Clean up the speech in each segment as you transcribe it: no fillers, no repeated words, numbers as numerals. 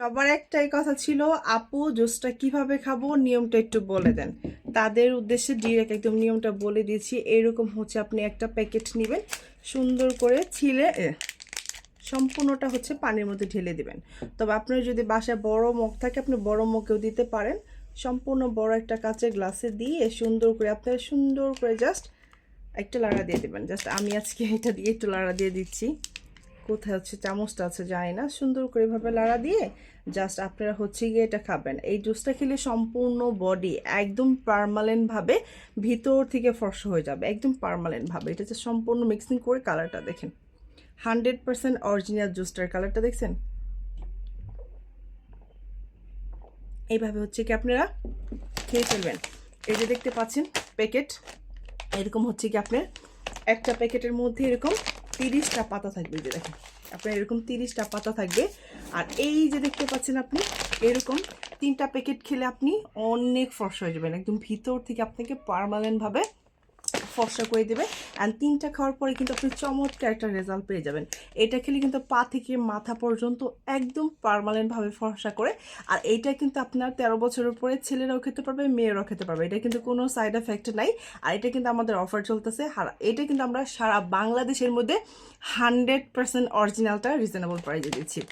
সবার একটাই কথা ছিল, আপু জুসটা কিভাবে খাবো নিয়মটা একটু বলে দেন। তাদের উদ্দেশ্যে ডিরেক্ট একদম নিয়মটা বলে দিয়েছি। এরকম হচ্ছে আপনি একটা প্যাকেট নেবেন, সুন্দর করে ছিলে সম্পূর্ণটা হচ্ছে পানির মধ্যে ঢেলে দিবেন। তবে আপনার যদি বাসায় বড় মগ থাকে আপনি বড় মগেও দিতে পারেন। সম্পূর্ণ বড় একটা কাঁচের গ্লাসে দিয়ে সুন্দর করে আপনারা সুন্দর করে জাস্ট একটা লাড়া দিয়ে দেবেন। জাস্ট আমি আজকে এটা দিয়ে একটু লাড়া দিয়ে দিচ্ছি, কোথায় হচ্ছে চামচটা আছে জানি না। সুন্দর করে এভাবে লাড়া দিয়ে জাস্ট আপনারা হচ্ছে গিয়ে এটা খাবেন। এই জুসটা খেলে সম্পূর্ণ বডি একদম পার্মানেন্টভাবে ভিতর থেকে ফর্সা হয়ে যাবে, একদম পার্মানেন্টভাবে। এটা হচ্ছে সম্পূর্ণ মিক্সিং করে কালারটা দেখেন, 100% অরিজিনাল জুসটার কালারটা দেখছেন। এইভাবে হচ্ছে কি আপনারা খেয়ে ফেলবেন। এই যে দেখতে পাচ্ছেন প্যাকেট, এরকম হচ্ছে কি আপনার একটা প্যাকেটের মধ্যে এরকম 30টা পাতা থাকবে। যে দেখেন আপনার এরকম 30টা পাতা থাকবে। আর এই যে দেখতে পাচ্ছেন আপনি এরকম 3টা প্যাকেট খেলে আপনি অনেক ফর্সা হয়ে যাবেন, একদম ভিতর থেকে আপনাকে পার্মানেন্টভাবে ফর্সা করে দেবে। অ্যান্ড 3টা খাওয়ার পরে কিন্তু আপনি চমৎকার একটা রেজাল্ট পেয়ে যাবেন। এটা খেলে কিন্তু পা থেকে মাথা পর্যন্ত একদম পার্মানেন্টভাবে ফর্সা করে। আর এইটা কিন্তু আপনার 13 বছরের পরে ছেলেরাও খেতে পারবে, মেয়েরাও খেতে পারবে। এটা কিন্তু কোনো সাইড এফেক্ট নাই। আর এটা কিন্তু আমাদের অফার চলতেছে। এটা কিন্তু আমরা সারা বাংলাদেশের মধ্যে 100% অরিজিনালটা রিজনেবল প্রাইসে দিচ্ছি।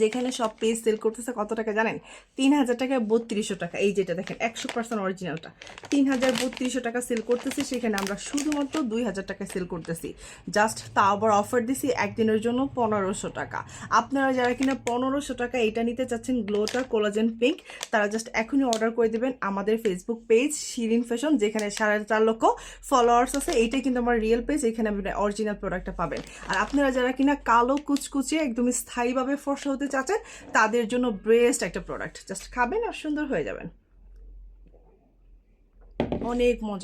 যেখানে সব পেজ সেল করতেছে কত টাকা জানেন? 3000 টাকায় 3200 টাকা। এই যেটা দেখেন 100% অরিজিনালটা 3200 টাকা সেল করতেছি, সেখানে আমরা শুধুমাত্র 2000 টাকায় সেল করতেছি। জাস্ট তা আবার অফার দিছি একদিনের জন্য 1500 টাকা। আপনারা যারা কিনা 1500 টাকা এটা নিতে চাচ্ছেন গ্লোটা কোলাজেন পিঙ্ক, তারা জাস্ট এখনই অর্ডার করে দেবেন আমাদের ফেসবুক পেজ শিরিন ফ্যাশন, যেখানে 4.5 লক্ষ ফলোয়ার্স আছে। এইটাই কিন্তু আমার রিয়েল পেজ, এখানে আপনি অরিজিনাল প্রোডাক্টটা পাবেন। আর আপনারা যারা কিনা কালো কুচকুচে একদম স্থায়ীভাবে ফর্সা হতে চাচ্ছেন তাদের জন্য বেস্ট একটা প্রোডাক্ট। জাস্ট খাবেন আর সুন্দর হয়ে যাবেন, অনেক মজা।